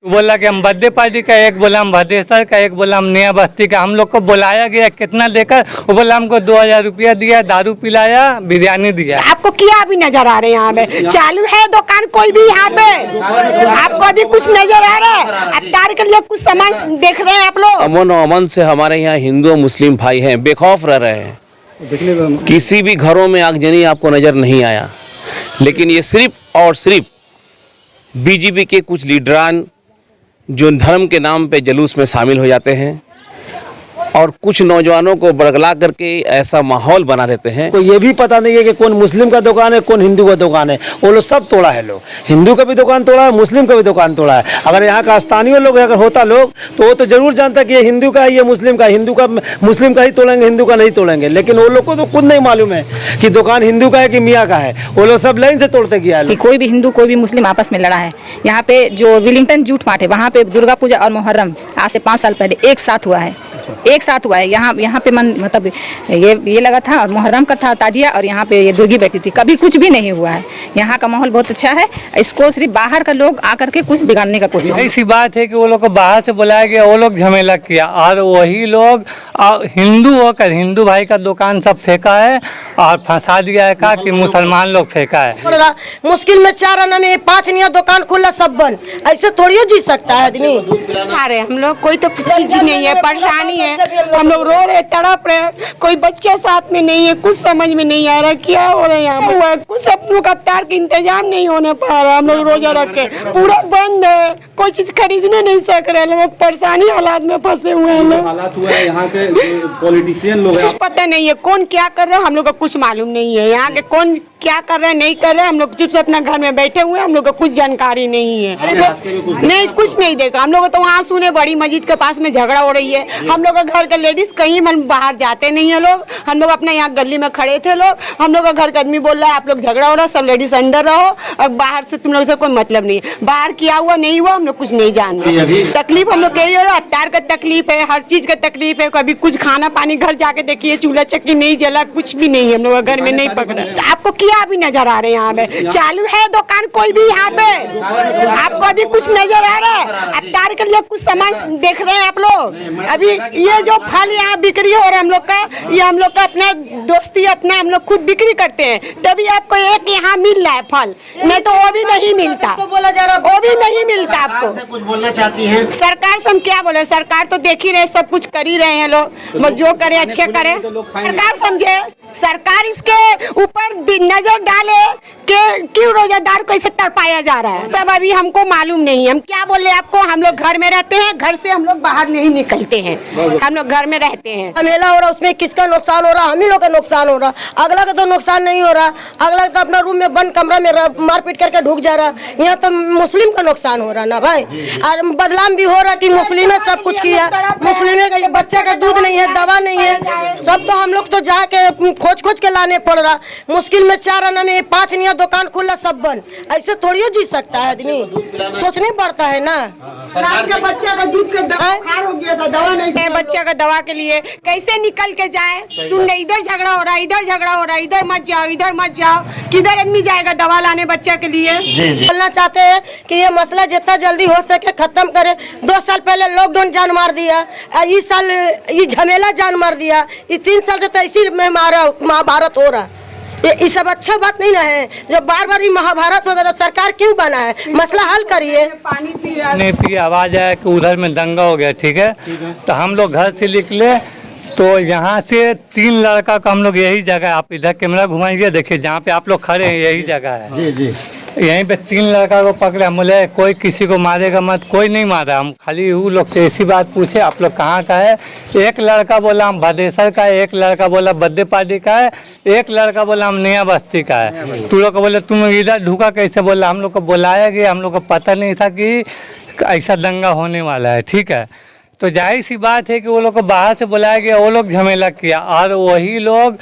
बोला कि हम बर्थडे पार्टी का, एक बोला हम भदेसर का, एक बोला हम नया बस्ती का। हम लोग को बुलाया गया कितना देकर, वो बोला हमको 2000 रुपया दिया, दारू पिलाया, बिरयानी दिया। आपको क्या भी नजर आ रहे हैं? यहाँ पे चालू है दुकान कोई भी यहाँ पे? आपको अभी कुछ नजर आ रहा है? अफ्तार के लिए कुछ सामान देख रहे हैं आप लोग? अमन अमन से हमारे यहाँ हिंदू और मुस्लिम भाई हैं, बेखौफ रह रहे हैं। किसी भी घरों में आगजनी आपको नजर नहीं आया, लेकिन ये सिर्फ और सिर्फ बीजेपी के कुछ लीडरान जो धर्म के नाम पे जुलूस में शामिल हो जाते हैं और कुछ नौजवानों को बरगला करके ऐसा माहौल बना देते हैं। को ये भी पता नहीं है कि कौन मुस्लिम का दुकान है, कौन हिंदू का दुकान है। वो लोग सब तोड़ा है। लोग हिंदू का भी दुकान तोड़ा है, मुस्लिम का भी दुकान तोड़ा है। अगर यहाँ का स्थानीय लोग अगर होता लोग तो वो तो जरूर जानता कि ये हिंदू का है, ये मुस्लिम का। हिंदू का मुस्लिम का ही तोड़ेंगे, हिंदू का नहीं तोड़ेंगे। लेकिन वो लोग को तो खुद नहीं मालूम है कि दुकान हिंदू का है कि मियाँ का है। वो लोग सब लाइन से तोड़ते गया है। कोई भी हिंदू कोई भी मुस्लिम आपस में लड़ा है। यहाँ पे जो विलिंगटन जूट मार्ट है, वहाँ पे दुर्गा पूजा और मुहर्रम आज से 5 साल पहले एक साथ हुआ है। यहाँ पे मतलब ये लगा था, मुहर्रम का था ताजिया, और यहाँ पे ये दुर्गी बैठी थी। कभी कुछ भी नहीं हुआ है। यहाँ का माहौल बहुत अच्छा है। इसको सिर्फ बाहर का लोग आकर के कुछ बिगाड़ने का कोशिश। ऐसी बात है कि वो लोग को बाहर से बुलाया गया, वो लोग झमेला किया, और वही लोग हिंदू होकर हिंदू भाई का दुकान सब फेंका है और फंसा दिया है का कि मुसलमान लोग फेंका है। मुश्किल में 4 आना में 5 नया दुकान खुला सब बंद, ऐसे थोड़ी जी सकता है आदमी। अरे हम लोग कोई तो चीज नहीं है, परेशानी है। हम लोग रो रहे, तड़प रहे, कोई बच्चे साथ में नहीं है, कुछ समझ में नहीं आ रहा क्या हो रहा है यहाँ पर। कुछ अपनों का अफ्तार का इंतजाम नहीं होने पा रहा। हम लोग रोजा रख के पूरा बंद है, कोई चीज खरीदने नहीं सक रहे लोग। परेशानी हालात में फंसे हुए हैं लोग। हालात हुआ है यहाँ के पॉलिटिशियन लोग, कुछ पता नहीं है कौन क्या कर रहे हैं, हम लोग को कुछ मालूम नहीं है। यहाँ के कौन क्या कर रहे हैं नहीं कर रहे हैं, हम लोग चुप से अपना घर में बैठे हुए हैं। हम लोग को कुछ जानकारी नहीं है। नहीं कुछ नहीं देखा हम लोग तो। वहाँ सुने बड़ी मस्जिद के पास में झगड़ा हो रही है। हम लोग का घर के लेडीज कहीं मन बाहर जाते नहीं है लोग। हम लोग अपने यहाँ गली में खड़े थे लोग। हम लोग का घर का आदमी बोल रहा है आप लोग झगड़ा हो रहा है, सब लेडीज अंदर रहो और बाहर से तुम लोग से कोई मतलब नहीं है। बाहर किया हुआ नहीं हुआ हम लोग कुछ नहीं जान रहे। तकलीफ हम लोग यही हो रहा है, अफ्तार का तकलीफ है, हर चीज का तकलीफ है। कभी कुछ खाना पानी घर जाके देखिए, चूल्हा चक्की नहीं जला, कुछ भी नहीं हम लोग घर में नहीं पकड़ा। आपको क्या भी नजर आ रहे हैं? यहाँ पे चालू है दुकान कोई भी यहाँ पे? आपको अभी कुछ नजर आ रहा है? अफ्तार के लिए कुछ सामान देख रहे हैं आप लोग? अभी ये जो फल यहाँ बिक्री हो रहा है हम लोग का, ये हम लोग का अपना दोस्ती, अपना हम लोग खुद बिक्री करते हैं, तभी आपको एक यहाँ मिल रहा है फल, नहीं तो वो भी नहीं मिलता। बोला जा रहा वो भी नहीं मिलता। आपको कुछ बोलना चाहती हैं? सरकार से हम क्या बोले? सरकार तो देख ही रहे, सब कुछ कर ही रहे हैं लोग। बस जो करे अच्छे करे। सरकार समझे, सरकार इसके ऊपर नजर डाले कि क्यों रोजादार को ऐसे तड़पाया जा रहा है। सब अभी हमको मालूम नहीं है। हम क्या बोले आपको? हम लोग घर में रहते हैं, घर से हम लोग बाहर नहीं निकलते हैं, हम लोग घर में रहते हैं। मेला हो रहा, उसमें किसका नुकसान हो रहा? हम ही लोग का नुकसान हो रहा, अगला का तो नुकसान नहीं हो रहा। अगला तो अपना रूम में बंद कमरा में मारपीट करके ढुक जा रहा। यहाँ तो मुस्लिम का नुकसान हो रहा ना भाई। और बदनाम भी हो रहा कि मुस्लिम है सब कुछ किया, मुस्लिम का बच्चा का दूध नहीं है, दवा नहीं है, सब तो हम लोग तो जाके खोज के लाने पड़ रहा। मुश्किल में 4 आना में 5 नया दुकान खुला सब बंद, ऐसे थोड़ी जी सकता है आदमी। सोचने पड़ता है ना। बच्चा का दूध का बुखार हो गया था, दवा नहीं है बच्चा का, दवा के लिए कैसे निकल के जाए? सुन, इधर झगड़ा हो रहा है, इधर झगड़ा हो रहा है, इधर मत जाओ, इधर मत जाओ। किधर आदमी जाएगा दवा लाने बच्चा के लिए? बोलना चाहते हैं कि ये मसला जितना जल्दी हो सके खत्म करे। 2 साल पहले लॉकडाउन जान मार दिया, इस साल ये झमेला जान मार दिया, ये 3 साल से तो इसी में महाभारत हो रहा। ये सब अच्छा बात नहीं ना है। जब बार बार ये महाभारत होगा तो सरकार क्यों बना है? मसला हल करिए। पानी नहीं पी, आवाज आया कि उधर में दंगा हो गया। ठीक है, तो हम लोग घर से निकले तो यहाँ से 3 लड़का का हम लोग यही जगह, आप इधर कैमरा घुमाइए, देखिए जहाँ पे आप लोग खड़े हैं यही जगह है। जी जी, यहीं पे 3 लड़का को पकड़े। हम बोले कोई किसी को मारेगा मत, कोई नहीं मारा। हम खाली वो लोग से ऐसी बात पूछे आप लोग कहाँ का है। एक लड़का बोला हम भदेसर का है, एक लड़का बोला बर्थडे पार्टी का है, एक लड़का बोला हम नया बस्ती का है। तू लोग को बोले तुम इधर ढुका कैसे? बोला हम लोग को बुलाया गया, हम लोग को पता नहीं था कि ऐसा दंगा होने वाला है। ठीक है, तो जाहिर सी बात है कि वो लोग को बाहर से बुलाया गया, वो लोग झमेला किया, और वही लोग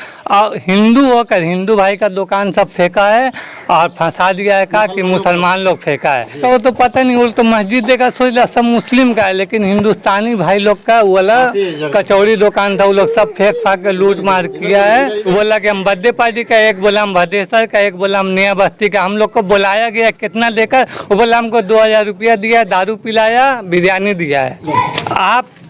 हिंदू होकर हिंदू भाई का दुकान सब फेंका है और फंसा दिया है का कि मुसलमान लोग फेंका है। तो वो तो पता नहीं, वो तो मस्जिद देखा सोच लिया सब मुस्लिम का है, लेकिन हिंदुस्तानी भाई लोग का बोला कचौड़ी दुकान था, वो लोग सब फेंक फाक के लूट मार किया है। बोला कि हम बर्थडे पार्टी का, एक बोला हम भदेसर का, एक बोला हम नया बस्ती का। हम लोग को बुलाया गया कितना देकर, वो बोला हमको 2000 रुपया दिया, दारू पिलाया, बिरयानी दिया है।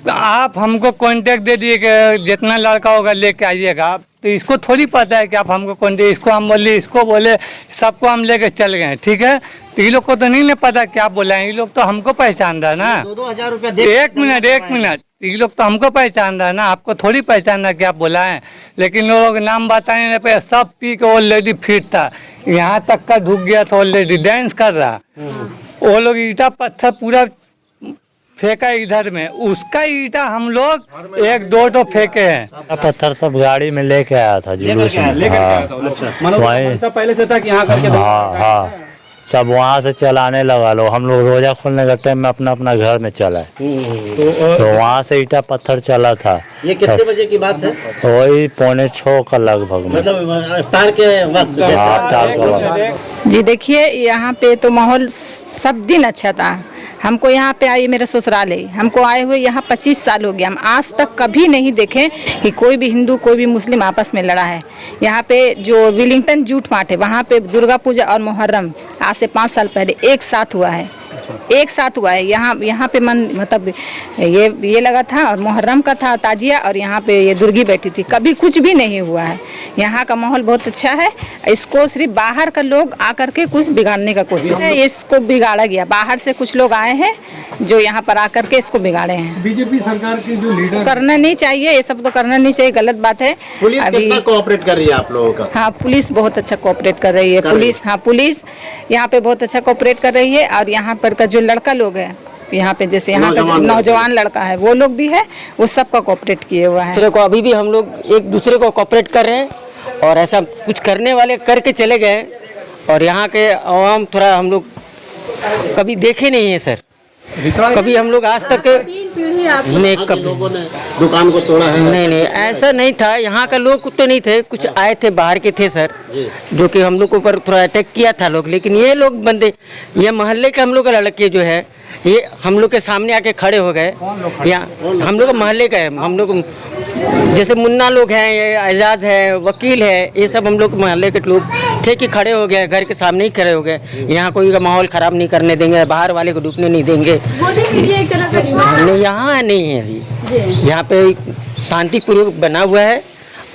आप हमको कांटेक्ट दे दिए कि जितना लड़का होगा लेके आइएगा। तो इसको थोड़ी पता है कि आप हमको कांटेक्ट, इसको हम बोले, इसको बोले, सबको हम लेके चल गए, ठीक है। तो ये लोग को तो नहीं पता क्या बोला है, ये लोग तो हमको पहचान रहा है ना। 2,000 रुपया एक मिनट, ये लोग तो हमको पहचान रहा है ना, आपको थोड़ी पहचान रहा क्या बोला है। लेकिन लोग नाम बताने पे सब पी के ऑलरेडी फिट था, यहाँ तक का ढुक गया था, ऑलरेडी डांस कर रहा। वो लोग ईटा पत्थर पूरा फेंका इधर में, उसका ईटा हम लोग 1-2 तो फेंके हैं। पत्थर सब गाड़ी में लेके आया था जुलूस में। मतलब सब पहले से था कि यहाँ करके हाँ, सब वहाँ से चलाने लगा लो। हम लोग रोजा खोलने के टाइम में अपना अपना घर में चला, तो वहाँ से ईटा पत्थर चला था। ये कितने बजे की बात है? वही 5:45 का लगभग में, मतलब इफ्तार के वक्त। इफ्तार का वक्त। जी देखिए, यहाँ पे तो माहौल सब दिन अच्छा था। हमको यहाँ पे आए, मेरा ससुराल है, हमको आए हुए यहाँ 25 साल हो गया। हम आज तक कभी नहीं देखे कि कोई भी हिंदू कोई भी मुस्लिम आपस में लड़ा है। यहाँ पे जो विलिंगटन जूट मार्ट है, वहाँ पे दुर्गा पूजा और मुहर्रम आज से 5 साल पहले एक साथ हुआ है, एक साथ हुआ है। यहाँ पे मतलब ये लगा था, और मुहर्रम का था ताजिया, और यहाँ पे ये दुर्गी बैठी थी। कभी कुछ भी नहीं हुआ है। यहाँ का माहौल बहुत अच्छा है। इसको सिर्फ बाहर का लोग आकर के कुछ बिगाड़ने का कोशिश है, इसको बिगाड़ा गया। बाहर से कुछ लोग आए हैं जो यहाँ पर आकर के इसको बिगाड़े हैं। बीजेपी सरकार के जो लीडर, करना नहीं चाहिए ये सब, तो करना नहीं चाहिए, गलत बात है। पुलिस कितना कोऑपरेट कर रही है आप लोगों का? हाँ, पुलिस बहुत अच्छा कोऑपरेट कर रही है। पुलिस यहाँ पे बहुत अच्छा कोऑपरेट कर रही है। और यहाँ पर का जो लड़का लोग है यहाँ पे, जैसे यहाँ का जो नौजवान लड़का है, वो लोग भी है, वो सबका कोऑपरेट किए हुआ है। दूसरे को अभी भी हम लोग एक दूसरे को कोऑपरेट कर रहे हैं, और ऐसा कुछ करने वाले करके चले गए। और यहाँ के आवाम थोड़ा हम लोग कभी देखे नहीं है सर, कभी हम लोग आज तक नहीं, कभी लोगों ने दुकान को तोड़ा है? नहीं, ऐसा नहीं था। यहाँ का लोग तो नहीं थे, कुछ आए थे बाहर के थे सर, जो कि हम लोग के ऊपर थोड़ा अटैक किया था लोग। लेकिन ये लोग बंदे, ये मोहल्ले के हम लोग का लड़के जो है, ये हम लोग के सामने आके खड़े हो गए। यहाँ हम लोग मोहल्ले का है, हम लोग जैसे मुन्ना लोग हैं, ये आज़ाद है, वकील है, ये सब हम लोग मोहल्ले के लोग थे कि खड़े हो गए, घर के सामने ही खड़े हो गए। यहाँ कोई का माहौल ख़राब नहीं करने देंगे, बाहर वाले को डूबने नहीं देंगे। नहीं, यहाँ नहीं है जी, यहाँ पे शांतिपूर्वक बना हुआ है।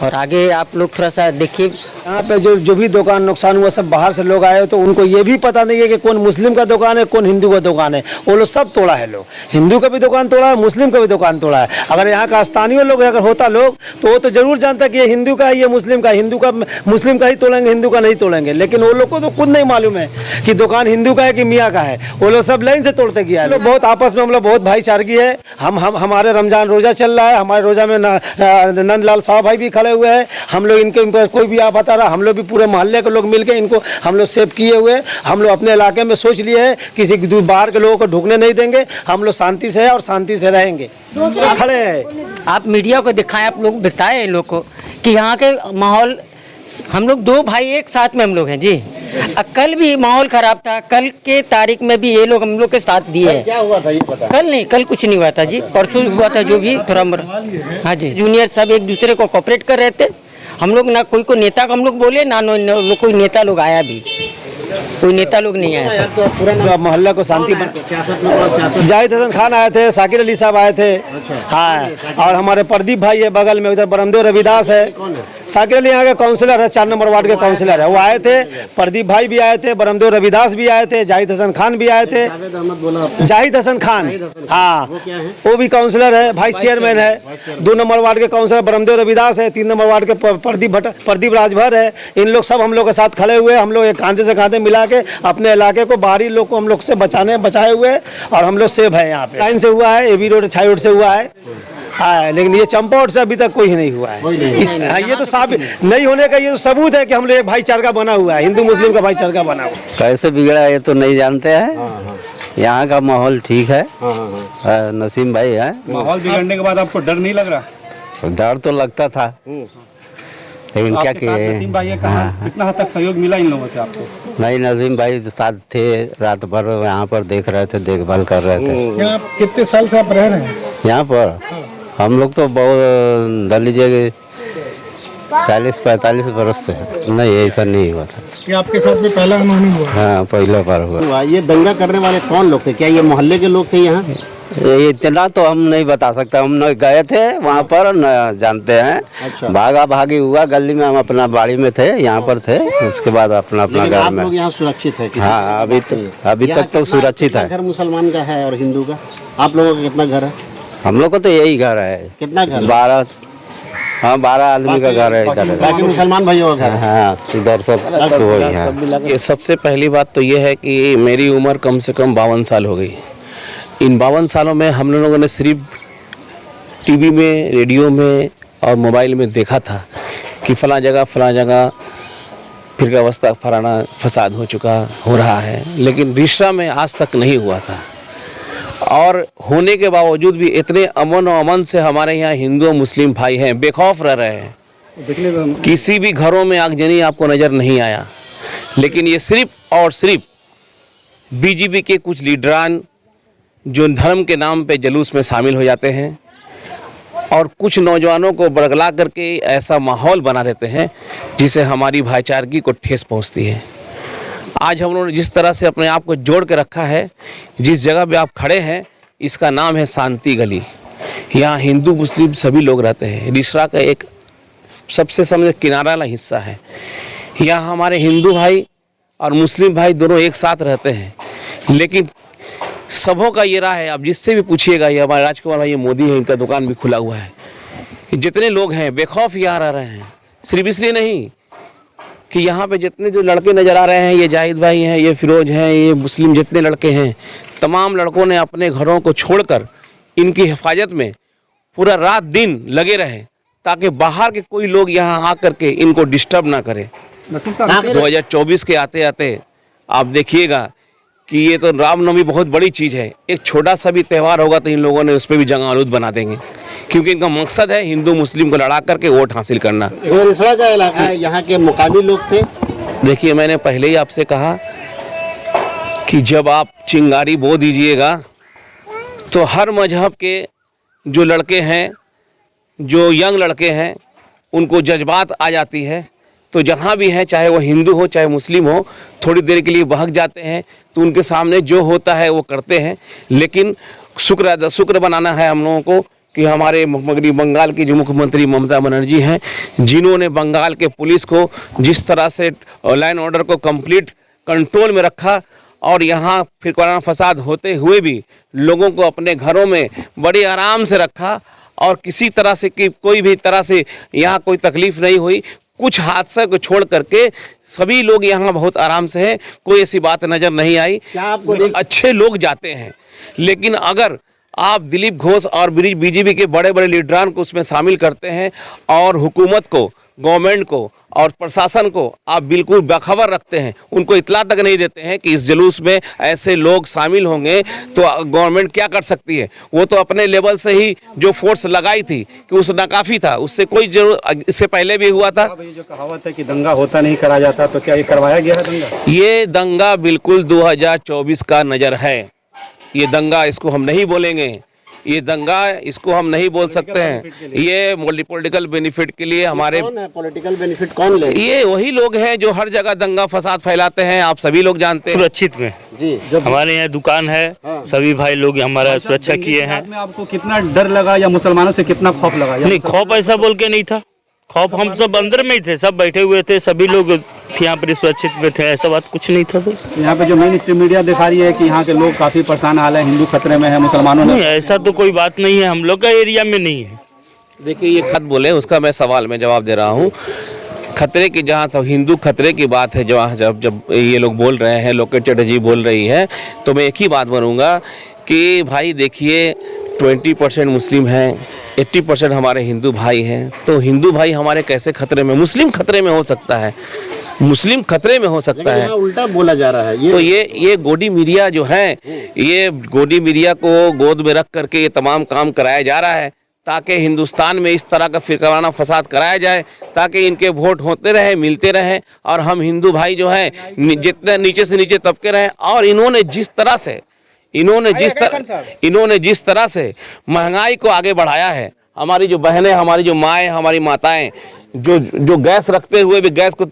और आगे आप लोग थोड़ा सा देखिए, यहाँ पे जो भी दुकान नुकसान हुआ, सब बाहर से लोग आए, तो उनको ये भी पता नहीं है कि कौन मुस्लिम का दुकान है, कौन हिंदू का दुकान है। वो लोग सब तोड़ा है, लोग हिंदू का भी दुकान तोड़ा है, मुस्लिम का भी दुकान तोड़ा है। अगर यहाँ का स्थानीय लोग अगर होता लोग, तो वो तो जरूर जानता कि ये हिंदू का है, ये मुस्लिम का, हिंदू का मुस्लिम का ही तोड़ेंगे, हिंदू का नहीं तोड़ेंगे। लेकिन वो लोग को तो खुद नहीं मालूम है कि दुकान हिंदू का है कि मियाँ का है। वो लोग सब लाइन से तोड़ते गया है। लोग बहुत आपस में हम लोग बहुत भाईचारगी है। हमारे रमजान रोजा चल रहा है, हमारे रोजा में नंदलाल साहब भाई भी खड़े हुए हैं। हम लोग इनके कोई भी आप बता रहा, हम लोग भी पूरे मोहल्ले के लोग मिलकर इनको हम लोग सेव किए हुए। हम लोग अपने इलाके में सोच लिए है किसी बाहर के लोगों को ढुकने नहीं देंगे। हम लोग शांति से है और शांति से रहेंगे। खड़े हैं, आप मीडिया को दिखाएं, आप लोग बताएं इन लोग को कि यहाँ के माहौल, हम लोग 2 भाई एक साथ में हम लोग हैं जी। कल भी माहौल खराब था, कल के तारीख में भी ये लोग हम लोग के साथ दिए हैं। क्या हुआ था ये पता? कल नहीं, कल कुछ नहीं हुआ था जी, परसों हुआ था जो भी थोड़ा। हाँ जी, जूनियर सब एक दूसरे को कोऑपरेट कर रहे थे। हम लोग ना कोई को नेता को हम लोग बोले ना कोई नेता लोग आया भी, कोई नेता लोग नहीं आया सर। मोहल्ला को शांति जाहिद हसन खान आए थे, साकिर अली साहब आए थे। हाँ, और हमारे प्रदीप भाई है बगल में, उधर बरमदेव रविदास है। साकिर अली यहाँ के काउंसिलर है, 4 नंबर वार्ड के काउंसिलर है, वो आए थे। प्रदीप भाई भी आए थे, बरमदेव रविदास भी आए थे, जाहिद हसन खान भी आए थे। जाहिद हसन खान, हाँ, वो भी काउंसिलर है, वाइस चेयरमैन है। 2 नंबर वार्ड के काउंसिलर बरमदेव रविदास है। 3 नंबर वार्ड के प्रदीप राजभर है। इन लोग सब हम लोग के साथ खड़े हुए। हम लोग एक कांधे से कांधे मिला के अपने इलाके को, बाहरी लोग को हम लोग से बचाए हुए, और हम लोग सेफ है। यहाँ पे लाइन से हुआ है, एबी रोड, छाई रोड से हुआ है। हाँ, लेकिन ये चंपावट से अभी तक कोई नहीं हुआ है। ये तो साबित नहीं होने का ये तो सबूत है कि हम लोग एक भाईचारा बना हुआ है, हिंदू मुस्लिम का भाईचारा बना हुआ है। कैसे बिगड़ा ये तो नहीं जानते हैं। यहाँ का माहौल ठीक है। नसीम भाई है। माहौल बिगड़ने के बाद आपको डर नहीं लग रहा? डर तो लगता था, लेकिन क्या आपके साथ किए? नसीम भाई है, कहाँ कितना हद तक सहयोग मिला इन लोगों से आपको? नहीं, नजीम भाई साथ थे, रात भर यहाँ पर देख रहे थे, देखभाल कर रहे थे। यहाँ कितने साल से आप रह रहे हैं? यहाँ पर हम लोग तो बहुत दल लीजिए 40-45 वर्ष से। नहीं, ऐसा नहीं हुआ था। ये आपके साथ में पहला अनहोनी हुआ? हाँ, पहला बार हुआ। ये दंगा करने वाले कौन लोग थे? क्या ये मोहल्ले के लोग थे यहाँ? ये इतना तो हम नहीं बता सकते, हम न गए थे वहाँ पर, न जानते हैं। अच्छा। भागा भागी हुआ गली में, हम अपना बाड़ी में थे, यहाँ पर थे, उसके बाद अपना अपना लेकिन घर आप में। लोग यहाँ सुरक्षित है? किसी हाँ, तरह का अभी यहाँ तक तो कितना- सुरक्षित कितना है। घर मुसलमान का है और हिंदू का? आप लोगों का कितना घर है? हम लोग को तो यही घर है। कितना घर? 12 आदमी का घर है इधर। बाकी मुसलमान भाइयों का घर है? हाँ, इधर सब वही है। ये सबसे पहली बात तो ये है कि मेरी उम्र कम से कम 52 साल हो गई। इन 52 सालों में हम लोगों ने सिर्फ टीवी में, रेडियो में और मोबाइल में देखा था कि फला जगह फिर का अवस्था फलाना फसाद हो रहा है, लेकिन रिश्ता में आज तक नहीं हुआ था। और होने के बावजूद भी इतने अमन से हमारे यहाँ हिंदू और मुस्लिम भाई हैं, बेखौफ रह रहे हैं। किसी भी घरों में आगजनी आपको नज़र नहीं आया। लेकिन ये सिर्फ और सिर्फ बीजेपी के कुछ लीडरान जो धर्म के नाम पे जुलूस में शामिल हो जाते हैं और कुछ नौजवानों को बरगला करके ऐसा माहौल बना देते हैं जिससे हमारी भाईचारगी को ठेस पहुंचती है। आज हम लोगों ने जिस तरह से अपने आप को जोड़ के रखा है, जिस जगह पे आप खड़े हैं, इसका नाम है शांति गली। यहाँ हिंदू मुस्लिम सभी लोग रहते हैं। रिश्ता का एक सबसे समझ किनारा वाला हिस्सा है। यहाँ हमारे हिंदू भाई और मुस्लिम भाई दोनों एक साथ रहते हैं। लेकिन सबों का ये राय है, आप जिससे भी पूछिएगा, ये हमारे राजकुमार भाई, ये मोदी है, इनका दुकान भी खुला हुआ है, जितने लोग हैं बेखौफ यहाँ रह रहे हैं। सिर्फ इसलिए नहीं कि यहाँ पे जितने जो लड़के नज़र आ रहे हैं, ये जाहिद भाई हैं, ये फिरोज हैं, ये मुस्लिम जितने लड़के हैं, तमाम लड़कों ने अपने घरों को छोड़कर इनकी हिफाजत में पूरा रात दिन लगे रहे ताकि बाहर के कोई लोग यहाँ आकर के इनको डिस्टर्ब ना करें। 2024 के आते आते आप देखिएगा कि ये तो रामनवमी बहुत बड़ी चीज़ है। एक छोटा सा भी त्यौहार होगा तो इन लोगों ने उस पर भी जंग आलूद बना देंगे, क्योंकि इनका मकसद है हिंदू मुस्लिम को लड़ा करके वोट हासिल करना। रिसड़ा का इलाका है, यहाँ के मुकामी लोग थे। देखिए, मैंने पहले ही आपसे कहा कि जब आप चिंगारी बो दीजिएगा तो हर मजहब के जो लड़के हैं, जो यंग लड़के हैं, उनको जज्बात आ जाती है। तो जहाँ भी हैं, चाहे वो हिंदू हो चाहे मुस्लिम हो, थोड़ी देर के लिए बहक जाते हैं, तो उनके सामने जो होता है वो करते हैं। लेकिन शुक्र बनाना है हम लोगों को कि हमारे मगरी बंगाल की जो मुख्यमंत्री ममता बनर्जी हैं, जिन्होंने बंगाल के पुलिस को जिस तरह से लाइन ऑर्डर को कंप्लीट कंट्रोल में रखा और यहाँ फिर कोरोना फसाद होते हुए भी लोगों को अपने घरों में बड़ी आराम से रखा और किसी तरह से कि कोई भी तरह से यहाँ कोई तकलीफ नहीं हुई। कुछ हादसे को छोड़ करके सभी लोग यहाँ बहुत आराम से हैं, कोई ऐसी बात नज़र नहीं आई। क्या आपको अच्छे लोग जाते हैं, लेकिन अगर आप दिलीप घोष और बीजेपी के बड़े बड़े लीडरान को उसमें शामिल करते हैं और हुकूमत को, गवर्नमेंट को और प्रशासन को आप बिल्कुल बेखबर रखते हैं, उनको इतला तक नहीं देते हैं कि इस जुलूस में ऐसे लोग शामिल होंगे, तो गवर्नमेंट क्या कर सकती है? वो तो अपने लेवल से ही जो फोर्स लगाई थी कि उस नाकाफी था, उससे कोई जरूर इससे पहले भी हुआ था। ये जो कहावत है कि दंगा होता नहीं करा जाता, तो क्या ये करवाया गया है दंगा? ये दंगा बिल्कुल 2024 का नज़र है। ये दंगा इसको हम नहीं बोलेंगे, ये दंगा इसको हम नहीं बोल सकते हैं। ये पॉलिटिकल बेनिफिट के लिए हमारे कौन है पॉलिटिकल बेनिफिट कौन ले? ये वही लोग हैं जो हर जगह दंगा फसाद फैलाते हैं, आप सभी लोग जानते हैं। सुरक्षित में जी, हमारे यहाँ दुकान है, सभी भाई लोग हमारा सुरक्षा किए हैं। में आपको कितना डर लगा या मुसलमानों से कितना खौफ लगा? नहीं, खौफ ऐसा बोल के नहीं था, खौफ हम सब अंदर में ही थे, सब बैठे हुए थे, सभी लोग यहाँ पर सुरक्षित में थे, ऐसा बात कुछ नहीं था। तो यहाँ पे जो मेन स्ट्रीम मीडिया दिखा रही है कि यहाँ के लोग काफी परेशान हाल है, हिंदू खतरे में है, मुसलमानों नहीं, ऐसा तो कोई बात नहीं है, हम लोग का एरिया में नहीं है। देखिए, ये खत बोले उसका मैं सवाल में जवाब दे रहा हूँ। खतरे की जहाँ तो हिंदू खतरे की बात है, जब ये लोग बोल रहे हैं, लोकेट चटर्जी बोल रही है, तो मैं एक ही बात बोलूँगा कि भाई देखिए 20% मुस्लिम हैं, 80% हमारे हिंदू भाई हैं, तो हिंदू भाई हमारे कैसे खतरे में? मुस्लिम खतरे में हो सकता है, मुस्लिम खतरे में हो सकता है। उल्टा बोला जा रहा है तो ये गोदी मीडिया जो है, ये गोदी मीडिया को गोद में रख करके ये तमाम काम कराया जा रहा है। ताकि हिंदुस्तान में इस तरह का फिरकावाना फसाद कराया जाए, ताकि इनके वोट होते रहे, मिलते रहे और हम हिंदू भाई जो है जितने नीचे से नीचे तबके रहे। और इन्होंने जिस तरह से महंगाई को आगे बढ़ाया है, हमारी जो बहनें, हमारी जो माएँ, हमारी माताएं जो गैस रखते हुए भी गैस को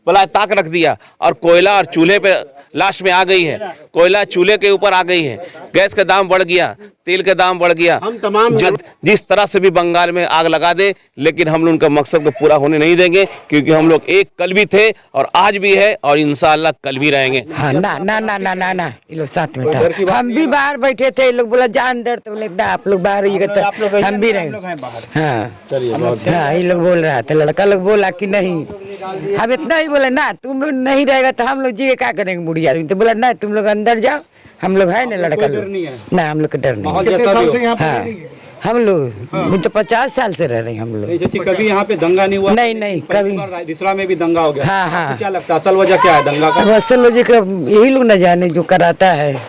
भला ताक रख दिया और कोयला और चूल्हे पे लास्ट में आ गई है, कोयला चूल्हे के ऊपर आ गई है, गैस का दाम बढ़ गया, तेल का दाम बढ़ गया। हम तमाम जिस तरह से भी बंगाल में आग लगा दे, लेकिन हम लोग उनका मकसद को पूरा होने नहीं देंगे, क्योंकि हम लोग एक कल भी थे और आज भी है और इंशाअल्लाह कल भी रहेंगे। हाँ, ना ना ना ना ना ना ये लोग साथ में था, हम भी बाहर बैठे थे, ये लोग बोला जा अंदर, तो बोले ना आप लोग बाहर, ये हम भी रहेंगे। हाँ, ये लोग बोल रहा था, लड़का लोग बोला कि नहीं, हम इतना ही बोले ना तुम लोग नहीं रहेगा तो हम लोग जी क्या करेंगे बुढ़ी आदमी, तो बोला ना तुम लोग अंदर जाओ, हम लोग है ना लड़का लोग, ना हम लोग का डर नहीं। हाँ, हम लोग तो 50 साल से रह रहे हैं हम लोग। कभी यहाँ पे दंगा नहीं हुआ? नहीं कभी। रिसरा में भी दंगा हो गया। हाँ। तो क्या लगता है असल वजह क्या है दंगा का? असल वजह का यही लोग न जाने जो कराता है।